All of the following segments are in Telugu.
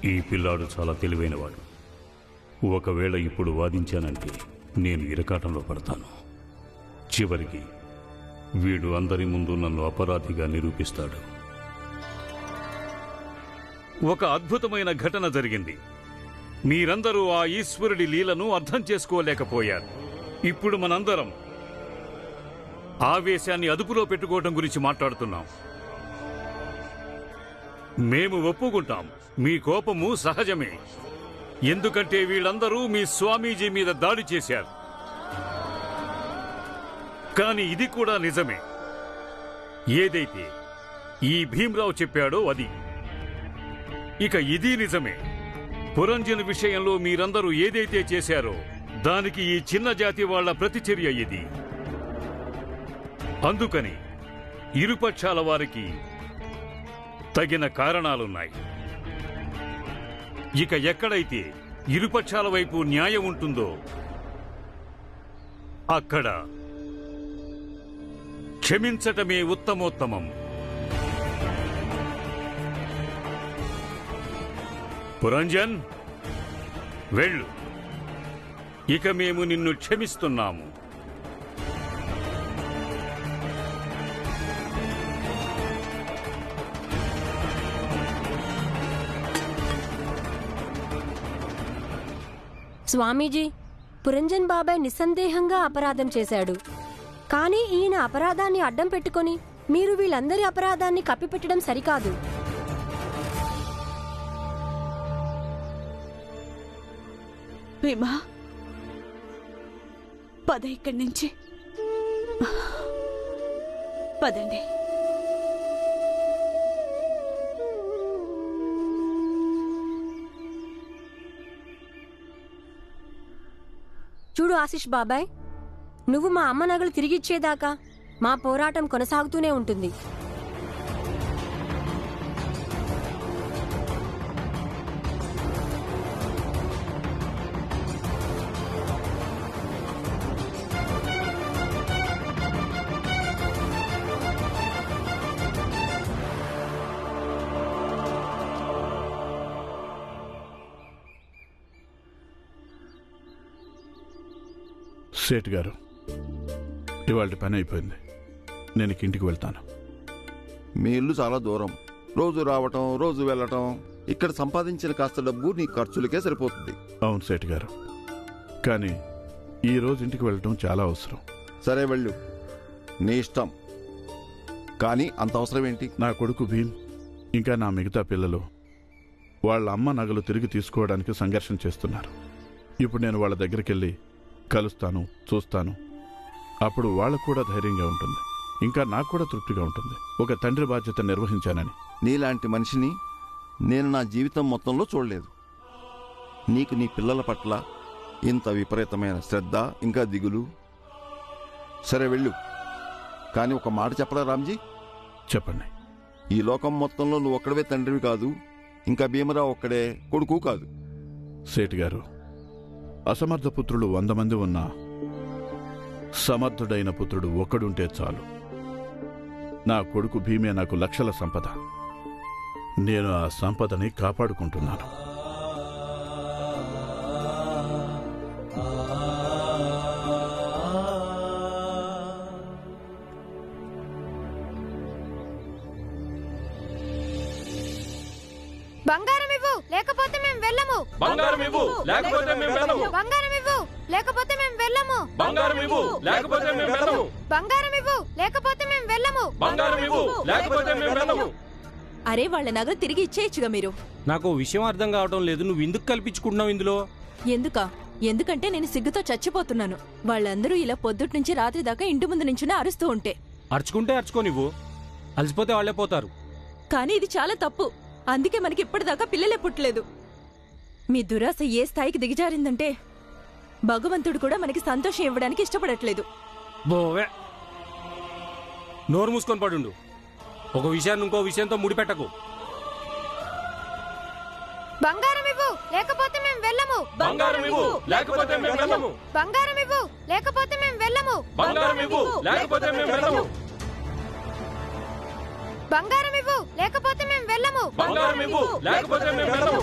ఈ పిల్లాడు చాలా తెలివైనవాడు. ఒకవేళ ఇప్పుడు వాదించానంటే నేను ఇరకాటంలో పడతాను. చివరికి వీడు అందరి ముందు నన్ను అపరాధిగా నిరూపిస్తాడు. ఒక అద్భుతమైన ఘటన జరిగింది. మీరందరూ ఆ ఈశ్వరుడి లీలను అర్థం చేసుకోలేకపోయారు. ఇప్పుడు మనందరం ఆవేశాన్ని అదుపులో పెట్టుకోవటం గురించి మాట్లాడుతున్నాం. మేము ఒప్పుకుంటాం, మీ కోపము సహజమే. ఎందుకంటే వీళ్ళందరూ మీ స్వామీజీ మీద దాడి చేశారు. కానీ ఇది కూడా నిజమే. ఏదైతే ఈ భీమ్రావు చెప్పాడో అది. ఇక ఇది నిజమే. పురంజన్ విషయంలో మీరందరూ ఏదైతే చేశారో దానికి ఈ చిన్న జాతి వాళ్ల ప్రతిచర్య ఇది. అందుకని ఇరుపక్షాల వారికి తగిన కారణాలున్నాయి. ఇక ఎక్కడైతే ఇరుపక్షాల వైపు న్యాయం ఉంటుందో అక్కడ క్షమించటమే ఉత్తమోత్తమం. పురంజన్, వెళ్ళు. ఇక మేము నిన్ను క్షమిస్తున్నాము. స్వామీజీ, పురంజన్ బాబాయ్ నిస్సందేహంగా అపరాధం చేశాడు. కానీ ఈయన అపరాధాన్ని అడ్డం పెట్టుకొని మీరు వీళ్ళందరి అపరాధాన్ని కప్పిపెట్టడం సరికాదు. భీమా, పద ఇక్కడి నుంచి. పదండి. చూడు ఆశిష్ బాబాయ్, నువ్వు మా అమ్మ నగలు తిరిగిచ్చేదాకా మా పోరాటం కొనసాగుతూనే ఉంటుంది. సేట్ గారు, ఇవాళ పని అయిపోయింది. నేను ఇంటికి వెళ్తాను. మీ ఇల్లు చాలా దూరం. రోజు రావటం, రోజు వెళ్ళటం. ఇక్కడ సంపాదించిన కాస్త డబ్బు నీ ఖర్చులకే సరిపోతుంది. అవును సేట్ గారు, కానీ ఈ రోజు ఇంటికి వెళ్ళటం చాలా అవసరం. సరే వెళ్ళు, నీ ఇష్టం. కానీ అంత అవసరం ఏంటి? నా కొడుకు భీమ్ ఇంకా నా మిగతా పిల్లలు వాళ్ళ అమ్మ నగలు తిరిగి తీసుకోవడానికి సంఘర్షణ చేస్తున్నారు. ఇప్పుడు నేను వాళ్ళ దగ్గరికి వెళ్ళి కలుస్తాను, చూస్తాను. అప్పుడు వాళ్ళకు కూడా ధైర్యంగా ఉంటుంది, ఇంకా నాకు కూడా తృప్తిగా ఉంటుంది. ఒక తండ్రి బాధ్యత నిర్వహించానని. నీలాంటి మనిషిని నేను నా జీవితం మొత్తంలో చూడలేదు. నీకు నీ పిల్లల పట్ల ఇంత విపరీతమైన శ్రద్ధ, ఇంకా దిగులు. సరే వెళ్ళు, కానీ ఒక మాట చెప్పరా రామ్జీ? చెప్పండి. ఈ లోకం మొత్తంలో నువ్వు ఒక్కడవే తండ్రివి కాదు, ఇంకా భీమరావు ఒక్కడే కొడుకు కాదు. సేట్ గారు, అసమర్థ పుత్రులు 100 మంది ఉన్నా సమర్థుడైన పుత్రుడు ఒక్కడుంటే చాలు. నా కొడుకు భీమే నాకు లక్షల సంపద. నేను ఆ సంపదని కాపాడుకుంటున్నాను. బంగారం ఇవ్వు, లేకపోతే మేము వెళ్ళము. బంగారం ఇవ్వు, లేకపోతే మేము వెళ్ళము. బంగారం ఇవ్వు, లేకపోతే మేము వెళ్ళము. బంగారం ఇవ్వు, లేకపోతే మేము వెళ్ళము. బంగారం ఇవ్వు, లేకపోతే మేము వెళ్ళము. బంగారం ఇవ్వు, లేకపోతే మేము వెళ్ళము. అరే, వాళ్ళ నగలు తిరిగి ఇచ్చేయచ్చుగా మీరు. నాకు విషయం అర్థం కావడం లేదు. నువ్వు ఎందుకు కల్పించుకుంటున్నావు ఇందులో? ఎందుకంటే నేను సిగ్గుతో చచ్చిపోతున్నాను. వాళ్ళందరూ ఇలా పొద్దుటి నుంచి రాత్రి దాకా ఇంటి ముందు నుంచునే అరుస్తూ ఉంటే. అరుచుకుంటే అరుచుకో, నువ్వు అలసిపోతే వాళ్లే పోతారు. కానీ ఇది చాలా తప్పు. అందుకే మనకి ఇప్పటిదాకా పిల్లలే పుట్టలేదు. మీ దురాశ ఏ స్థాయికి దిగజారిందంటే భగవంతుడు కూడా మనకి సంతోషం ఇవ్వడానికి ఇష్టపడట్లేదు. బోవే, నోరు మూసుకొని పడుండు. ఒక విషయాన్ని ఇంకో విషయంతో ముడిపెట్టకు. బంగారం ఇవ్వు, లేకపోతే మేము వెళ్ళము. బంగారం ఇవ్వు, లేకపోతే మేము వెళ్ళము. బంగారం ఇవ్వు, లేకపోతే మేము వెళ్ళము. బంగారం ఇవ్వు, లేకపోతే మేము వెళ్ళము. బంగారం ఇవ్వు, లేకపోతే మేము వెళ్ళము. బంగారం ఇవ్వు, లేకపోతే మేము వెళ్ళము.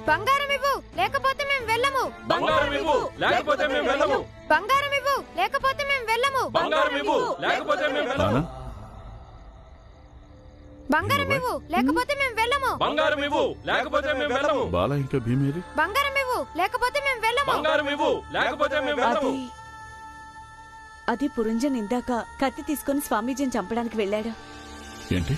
బంగారం ఇవ్వు లేకపోతే మేము వెళ్ళము. బంగారం ఇవ్వు లేకపోతే మేము వెళ్ళము. బంగారం ఇవ్వు లేకపోతే మేము వెళ్ళము. బంగారం ఇవ్వు లేకపోతే మేము వెళ్ళము. బంగారం ఇవ్వు లేకపోతే మేము వెళ్ళము. బంగారం ఇవ్వు లేకపోతే మేము వెళ్ళము. బాల ఇంకా భీమేరి? బంగారం ఇవ్వు లేకపోతే మేము వెళ్ళము. బంగారం ఇవ్వు లేకపోతే మేము వెళ్ళము. అది పురంజన్ ఇందాక కత్తి తీసుకుని స్వామీజీని చంపడానికి వెళ్ళాడు. ఏంటి?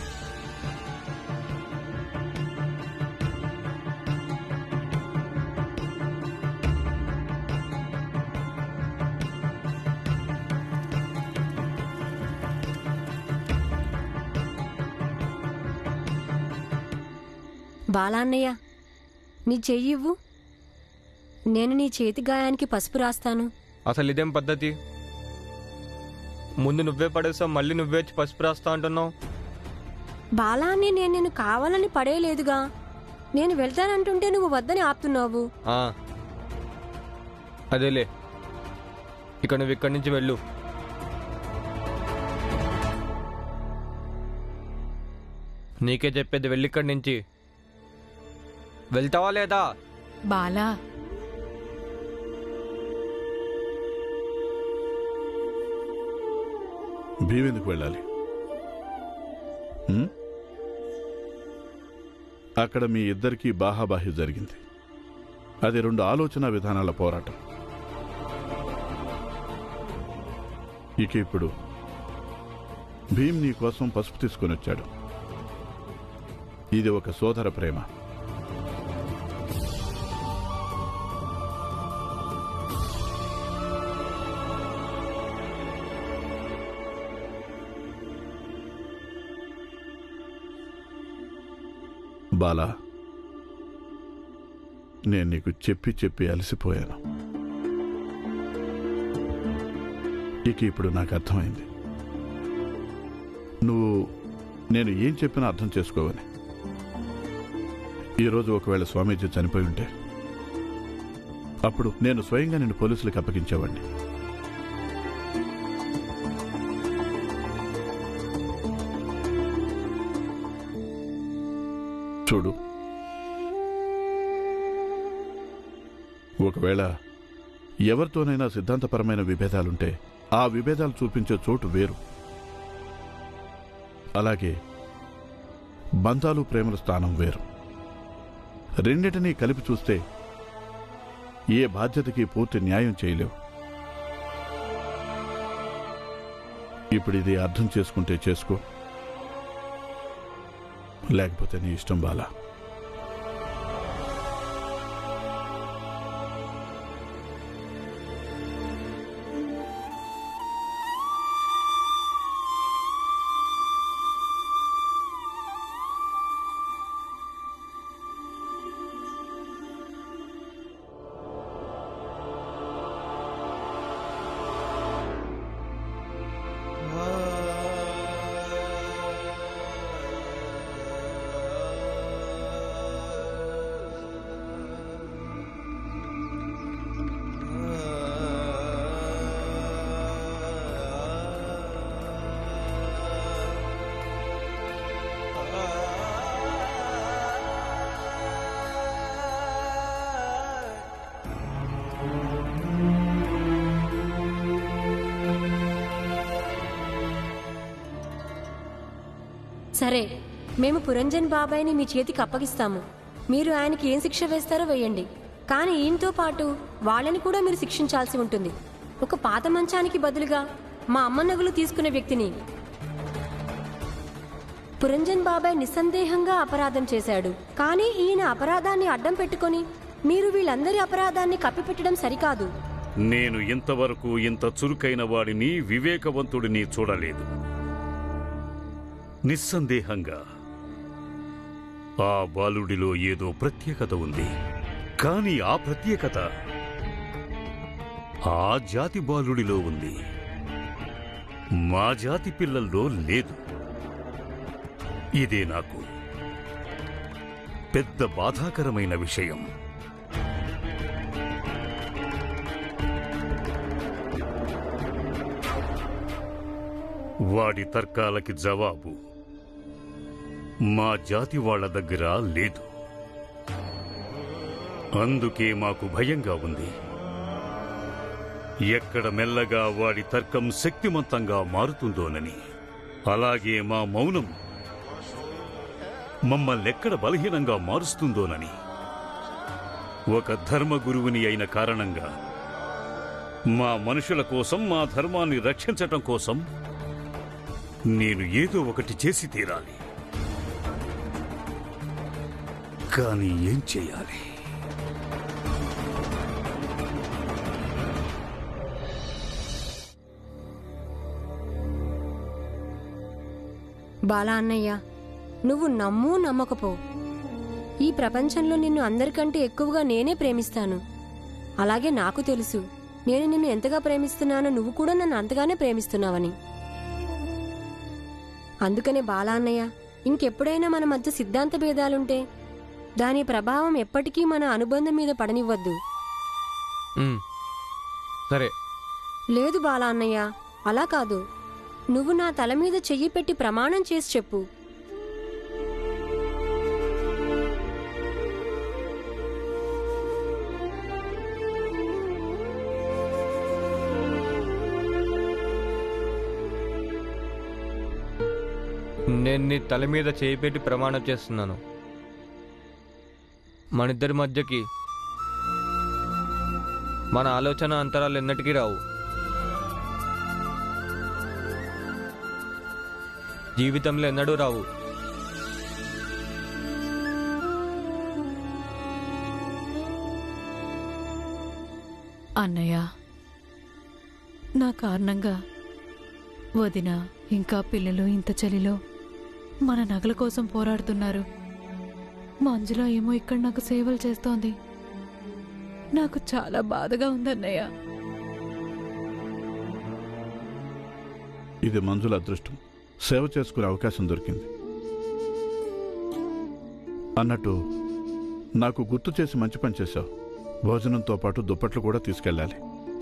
బాలాన్నయ్య, నీ చెయ్యివ్వు. నేను నీ చేతి గాయానికి పసుపు రాస్తాను. అసలు ఇదేం పద్ధతి? ముందు నువ్వే పడేసావు, మళ్ళీ నువ్వే పసుపు రాస్తా అంటున్నావు. బాలాన్ని నేను కావాలని పడేయలేదుగా. నేను వెళ్తానంటుంటే నువ్వు వద్దని ఆపుతున్నావు. అదేలే, ఇక నువ్వు ఇక్కడి నుంచి వెళ్ళు. నీకే చెప్పేది, వెళ్ళి ఇక్కడి నుంచి. వెళ్తావా లేదా? బాలా, భీమ్ ఎందుకు వెళ్ళాలి? అక్కడ మీ ఇద్దరికీ బాహాబాహి జరిగింది. అది 2 ఆలోచన విధానాల పోరాటం. ఇక ఇప్పుడు భీమ్ నీ కోసం పసుపు తీసుకొని వచ్చాడు. ఇది ఒక సోదర ప్రేమ. బాలా, నేను నీకు చెప్పి చెప్పి అలసిపోయాను. ఇక ఇప్పుడు నాకు అర్థమైంది, నువ్వు నేను ఏం చెప్పినా అర్థం చేసుకోవని. ఈరోజు ఒకవేళ స్వామీజీ చనిపోయి ఉంటే అప్పుడు నేను స్వయంగా నిన్ను పోలీసులకు అప్పగించేవాడిని. చూడు, ఒకవేళ ఎవరితోనైనా సిద్ధాంతపరమైన విభేదాలుంటే ఆ విభేదాలు చూపించే చోటు వేరు. అలాగే బంధాలు ప్రేమల స్థానం వేరు. రెండింటినీ కలిపి చూస్తే ఏ బాధ్యతకి పూర్తి న్యాయం చేయలేవు. ఇప్పుడు ఇది అర్థం చేసుకుంటే చేసుకో, లేకపోతే నీ ఇష్టం బాలా. సరే, మేము పురంజన్ బాబాయ్ని మీ చేతికి అప్పగిస్తాము. మీరు ఆయనకి ఏం శిక్ష వేస్తారో వేయండి. కానీ ఈయనతో పాటు వాళ్ళని కూడా మీరు శిక్షించాల్సి ఉంటుంది. ఒక పాత మంచానికి బదులుగా మా అమ్మ నగలు తీసుకునే వ్యక్తిని. పురంజన్ బాబాయ్ నిస్సందేహంగా అపరాధం చేశాడు. కానీ ఈయన అపరాధాన్ని అడ్డం పెట్టుకొని మీరు వీళ్ళందరి అపరాధాన్ని కప్పిపెట్టడం సరికాదు. నేను ఇంతవరకు ఇంత చురుకైన వాడిని, వివేకవంతుడిని చూడలేదు. నిస్సందేహంగా ఆ బాలుడిలో ఏదో ప్రత్యేకత ఉంది. కానీ ఆ ప్రత్యేకత ఆ జాతి బాలుడిలో ఉంది, మా జాతి పిల్లల్లో లేదు. ఇదే నాకు పెద్ద బాధాకరమైన విషయం. వాడి తర్కాలకి జవాబు మా జాతి వాళ్ళ దగ్గర లేదు. అందుకే మాకు భయంగా ఉంది. ఎక్కడ మెల్లగా వాడి తర్కం శక్తిమంతంగా మారుతుందోనని. అలాగే మా మౌనం మమ్మల్నెక్కడ బలహీనంగా మారుస్తుందోనని. ఒక ధర్మగురువుని అయిన కారణంగా మా మనుషుల కోసం, మా ధర్మాన్ని రక్షించటం కోసం నేను ఏదో ఒకటి చేసి తీరాలి. కానీ ఏం చేయాలి? బాలా అన్నయ్య, నువ్వు నమ్ము నమ్మకపో, ఈ ప్రపంచంలో నిన్ను అందరికంటే ఎక్కువగా నేనే ప్రేమిస్తాను. అలాగే నాకు తెలుసు, నేను నిన్ను ఎంతగా ప్రేమిస్తున్నానో నువ్వు కూడా నన్ను అంతగానే ప్రేమిస్తున్నావని. అందుకనే బాలా అన్నయ్య, ఇంకెప్పుడైనా మన మధ్య సిద్ధాంత భేదాలుంటే దాని ప్రభావం ఎప్పటికీ మన అనుబంధం మీద పడనివ్వద్దు. సరే. లేదు బాలా అన్నయ్య, అలా కాదు. నువ్వు నా తల మీద చెయ్యి పెట్టి ప్రమాణం చేసి చెప్పు. నేను నీ తల మీద చేయి పెట్టి ప్రమాణం చేస్తున్నాను. మనిద్దరి మధ్యకి మన ఆలోచన అంతరాలు ఎన్నటికీ రావు. జీవితంలో ఎన్నడూ రావు. అన్నయ్య, నా కారణంగా వదిన ఇంకా పిల్లలు ఇంత చలిలో మన నగల కోసం పోరాడుతున్నారు. మంజుల ఏమో ఇక్కడ నాకు సేవలు చేస్తోంది. నాకు చాలా బాధగా ఉందన్నయ్య. ఇది మంజుల అదృష్టం. సేవ చేసుకునే అవకాశం దొరికింది. అన్నట్టు నాకు గుర్తు చేసి మంచి పని చేశావు. భోజనంతో పాటు దుప్పట్లు కూడా తీసుకెళ్ళాలి.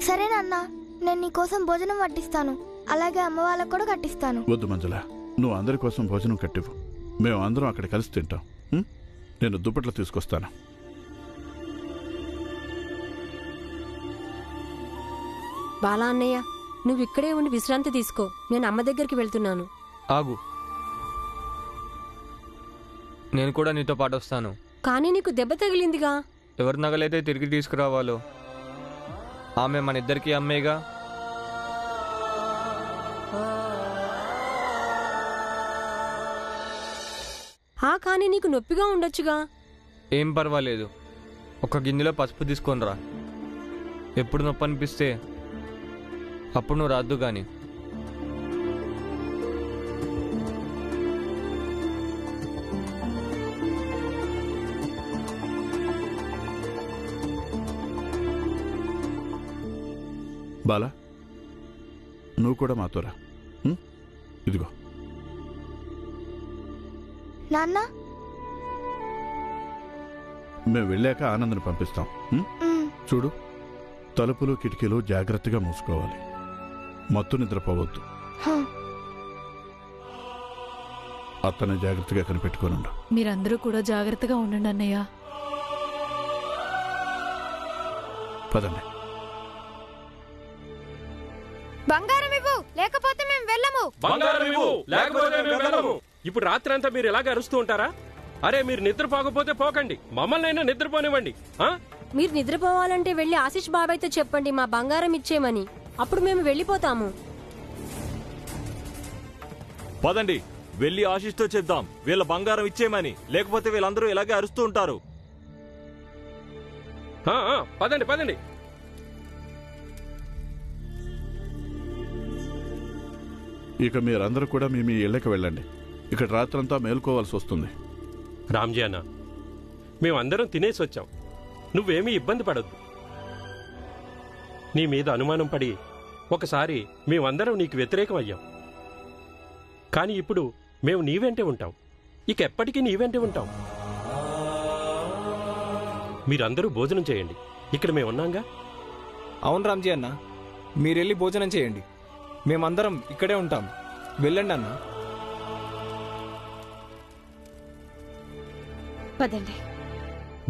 సరేనన్నా, నేను నీకోసం భోజనం వడ్డిస్తాను. అలాగే అమ్మ వాళ్ళకు కూడా కట్టిస్తాను. వద్దు మంజుల, నువ్వు అందరి కోసం భోజనం కట్టివు. మేము అందరం అక్కడ కలిసి తింటాం. నేను దుప్పట్లు తీసుకొస్తాను. బాలా అన్నయ్య, నువ్వు ఇక్కడే ఉండి విశ్రాంతి తీసుకో. నేను అమ్మ దగ్గరికి వెళ్తున్నాను. ఆగు, నేను కూడా నీతో పాటు వస్తాను. కానీ నీకు దెబ్బ తగిలిందిగా. ఎవరి నగలైతే తిరిగి తీసుకురావాలో ఆమె మన ఇద్దరికి అమ్మేగా. కానీ నీకు నొప్పిగా ఉండొచ్చుగా. ఏం పర్వాలేదు, ఒక గిన్నెలో పసుపు తీసుకొని రా. ఎప్పుడు నొప్పి అనిపిస్తే అప్పుడు నువ్వు రాద్దు గాని. బాలా, నువ్వు కూడా మాతో రా. ఇదిగో. నాన్న, మేము వెళ్ళాక ఆనందని పంపిస్తాం. చూడు, తలుపులు కిటికీలు జాగ్రత్తగా మూసుకోవాలి. మత్తు నిద్రపోవద్దు. అతన్ని జాగ్రత్తగా కనిపెట్టుకోనుండు. మీరందరూ కూడా జాగ్రత్తగా ఉండండి అన్నయ్య. పదండి. బంగారం ఇవ్వు, లేకపోతే మేము వెళ్ళము. బంగారం ఇవ్వు, లేకపోతే మేము వెళ్ళము. ఇప్పుడు రాత్రి అంతా మీరు ఎలాగ అరుస్తూ ఉంటారా? అరే, మీరు నిద్రపోకపోతే పోకండి, మమ్మల్ని అయినా నిద్రపోనివ్వండి. మీరు నిద్రపోవాలంటే వెళ్ళి ఆశీష్ బాబాయ్తో చెప్పండి మా బంగారం ఇచ్చేమని. అప్పుడు మేము వెళ్ళిపోతాము. పదండి, వెళ్ళి ఆశిష్తో చెప్దాం వీళ్ళ బంగారం ఇచ్చేయమని. లేకపోతే వీళ్ళందరూ ఇలాగే అరుస్తూ ఉంటారు. పదండి పదండి. ఇక మీరందరూ కూడా మీ ఇళ్ళకి వెళ్ళండి. ఇక్కడ రాత్రంతా మేల్కోవాల్సి వస్తుంది. రామ్జీ అన్న, మేమందరం తినేసి వచ్చాం. నువ్వేమీ ఇబ్బంది పడద్దు. నీ మీద అనుమానం పడి ఒకసారి మేమందరం నీకు వ్యతిరేకం అయ్యాం. కానీ ఇప్పుడు మేము నీ వెంటే ఉంటాం. ఇక ఎప్పటికీ నీ వెంటే ఉంటాం. మీరందరూ భోజనం చేయండి, ఇక్కడ మేమున్నాంగా. అవును రామ్జీ అన్న, మీరెళ్ళి భోజనం చేయండి, మేమందరం ఇక్కడే ఉంటాం. వెళ్ళండి అన్న. పదండి.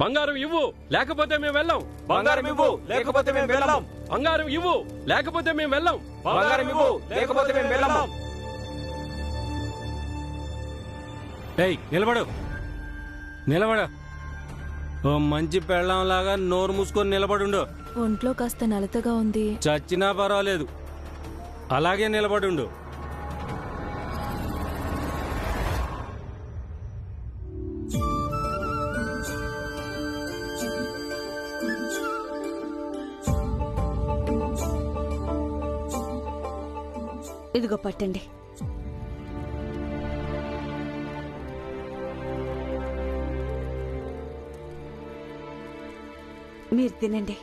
బంగారం ఇవ్వు, లేకపోతే మేము వెళ్ళాం. బంగారం ఇవ్వు, లేకపోతే మేము వెళ్ళాం. బంగారం ఇవ్వు, లేకపోతే మేము వెళ్ళాం. బంగారం ఇవ్వు, లేకపోతే మేము వెళ్ళాం. ఏయ్ నిలబడు, నిలబడు. ఓ మంచి పెళ్ళంలాగా నోరు మూసుకొని నిలబడుండు. ఒంట్లో కాస్త నలతగా ఉంది. చచ్చినా పర్వాలేదు, అలాగే నిలబడుండు. ఇదిగో పట్టండి. మీరు తినండి.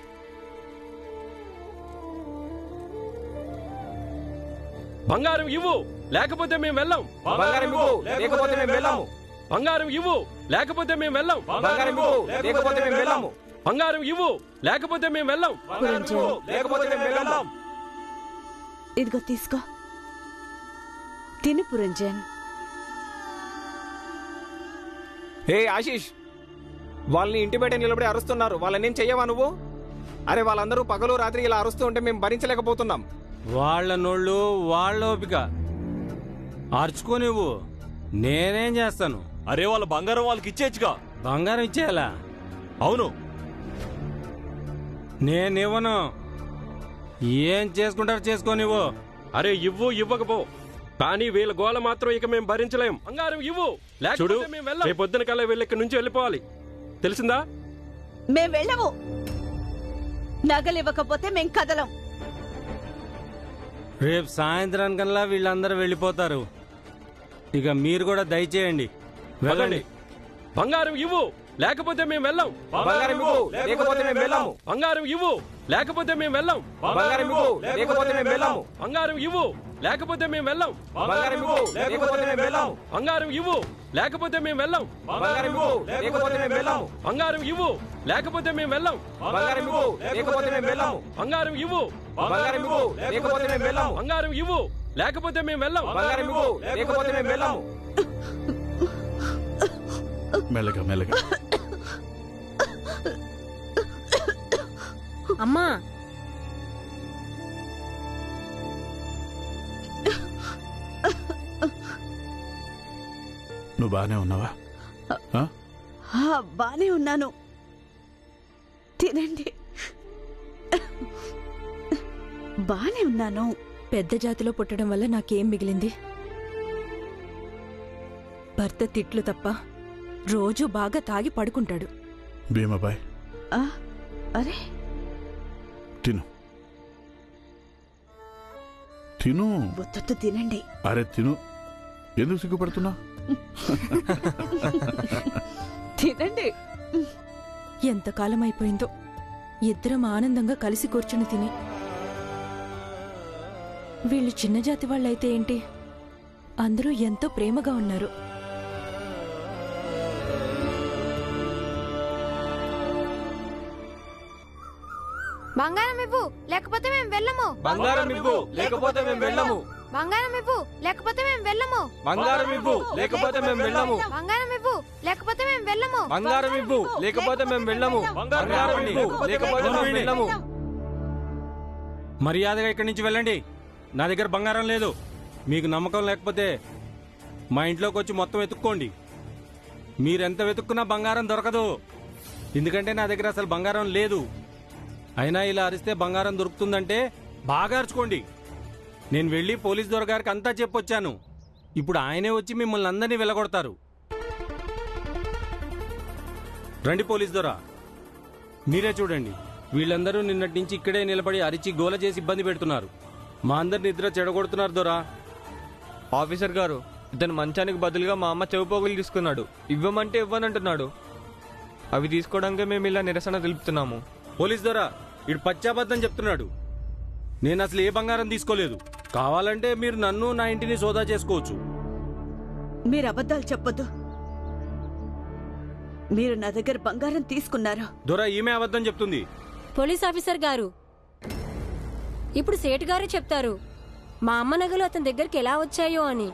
బంగారం ఇవ్వు, లేకపోతే మేము వెళ్ళాం. బంగారం ఇవ్వు, లేకపోతే మేము వెళ్ళాము. బంగారం ఇవ్వు, లేకపోతే మేము వెళ్ళాం. బంగారం ఇవ్వు, లేకపోతే మేము వెళ్ళాము. బంగారం ఇవ్వు, లేకపోతే మేము వెళ్ళాం. బంగారం ఇవ్వు, లేకపోతే మేము వెళ్ళాం. ఇదిగో తీసుకో, తిను పురంజన్. హే ఆశీష్, వాళ్ళని ఇంటి బయట నిలబడి అరుస్తున్నారు, వాళ్ళనేం చెయ్యవా నువ్వు? అరే వాళ్ళందరూ పగలు రాత్రి ఇలా అరుస్తూ ఉంటే మేము భరించలేకపోతున్నాం. వాళ్ళ నోళ్ళు వాళ్ళ ఓపిక, అరుచుకోనివ్వు, నేనేం చేస్తాను? అరే వాళ్ళ బంగారం వాళ్ళకి ఇచ్చేచ్చుగా. బంగారం ఇచ్చేయాలా? అవును. నేనివ్వను. ఏం చేసుకుంటారు చేసుకోనివ్వు. అరే ఇవ్వు, ఇవ్వకపో, కానీ వీళ్ళ గోల మాత్రం ఇక మేము భరించలేం. బంగారం ఇవ్వు, చూడు, రేపు పొద్దున కల్లా వీళ్ళ ఇక్కడి నుంచి వెళ్ళిపోవాలి, తెలిసిందా? మేం వెళ్ళము. నగలివ్వకపోతే మేం కదలం. రేపు సాయంత్రానికల్లా వీళ్ళందరూ వెళ్ళిపోతారు. ఇక మీరు కూడా దయచేయండి, వెళ్ళండి. బంగారం ఇవ్వు, లేకపోతే మేము వెళ్ళాం. బంగారం ఇవ్వు, లేకపోతే మేము వెళ్ళాము. బంగారం ఇవ్వు, లేకపోతే మేము వెళ్ళాం. బంగారం ఇవ్వు, లేకపోతే మేము వెళ్ళాము. బంగారం ఇవ్వు, లేకపోతే మేము వెళ్ళాం. బంగారం ఇవ్వు, లేకపోతే మేము వెళ్ళాము. బంగారం ఇవ్వు, లేకపోతే మేము వెళ్ళాం. బంగారం ఇవ్వు, లేకపోతే మేము వెళ్ళాము. బంగారం ఇవ్వు, లేకపోతే మేము వెళ్ళాం. బంగారం ఇవ్వు, లేకపోతే మేము వెళ్ళాము. బంగారం ఇవ్వు, బంగారం ఇవ్వు, లేకపోతే మేము వెళ్ళాము. బంగారం ఇవ్వు, లేకపోతే మేము వెళ్ళాం. బంగారం ఇవ్వు, లేకపోతే మేము వెళ్ళాము. మెల్లగా మెల్లగా. అమ్మా, నువ్వు బానే ఉన్నావా? బానే ఉన్నాను, తినండి. బానే ఉన్నాను. పెద్ద జాతిలో పుట్టడం వల్ల నాకేం మిగిలింది? భర్త తిట్లు తప్ప రోజూ బాగా తాగి పడుకుంటాడు. భీమాబాయ్, అరే తిను తిను. బొత్తు తినండి. అరే తిను, ఎందుకు సిగ్గుపడుతున్నా? తినండి. ఎంతకాలం అయిపోయిందో ఇద్దరం ఆనందంగా కలిసి కూర్చుని తిని. వీళ్ళు చిన్న జాతి వాళ్ళైతే ఏంటి, అందరూ ఎంతో ప్రేమగా ఉన్నారు. బంగారం ఇవ్వు, లేకపోతే మేము వెళ్ళము. బంగారం ఇవ్వు, లేకపోతే మేము వెళ్ళము. బంగారం ఇవ్వు, లేకపోతే మేము వెళ్ళము. బంగారం ఇవ్వు, లేకపోతే మేము వెళ్ళము. బంగారం ఇవ్వు, లేకపోతే మేము వెళ్ళము. బంగారం ఇవ్వు, లేకపోతే మేము వెళ్ళము. బంగారం ఇవ్వు, లేకపోతే మేము వెళ్ళము. మర్యాదగా ఇక్కడి నుంచి వెళ్ళండి. నా దగ్గర బంగారం లేదు. మీకు నమ్మకం లేకపోతే మా ఇంట్లోకి వచ్చి మొత్తం వెతుక్కోండి. మీరెంత వెతుక్కున్నా బంగారం దొరకదు, ఎందుకంటే నా దగ్గర అసలు బంగారం లేదు. అయినా ఇలా అరిస్తే బంగారం దొరుకుతుందంటే బాగా అరుచుకోండి. నేను వెళ్ళి పోలీస్ దొరగారికి అంతా చెప్పొచ్చాను. ఇప్పుడు ఆయనే వచ్చి మిమ్మల్ని అందరినీ వెళ్ళగొడతారు. రండి పోలీస్ దొర, మీరే చూడండి. వీళ్ళందరూ నిన్నటి నుంచి ఇక్కడే నిలబడి అరిచి గోల చేసి ఇబ్బంది పెడుతున్నారు. మా అందరి నిద్ర చెడగొడుతున్నారు దొరా. ఆఫీసర్ గారు, ఇతను మంచానికి బదులుగా మా అమ్మ చెవిపోగులు తీసుకున్నాడు. ఇవ్వమంటే ఇవ్వనంటున్నాడు. అవి తీసుకోవడానికే మేము ఇలా నిరసన తెలుపుతున్నాము. పోలీస్ దొర, ఇడు పచ్చాబద్ధం చెప్తున్నాడు. నేను అసలు ఏ బంగారం తీసుకోలేదు. కావాలంటే మీరు నన్ను నా ఇంటిని సోదా చేసుకోవచ్చు. మీరు అబద్ధాలు చెప్పొద్దు. మీరు నా దగ్గర బంగారం తీసుకున్నారు. దొర ఈమె అబద్ధం చెప్తుంది. పోలీస్ ఆఫీసర్ గారు, ఇప్పుడు సేటు గారే చెప్తారు మా అమ్మ నగలు అతని దగ్గరికి ఎలా వచ్చాయో అని.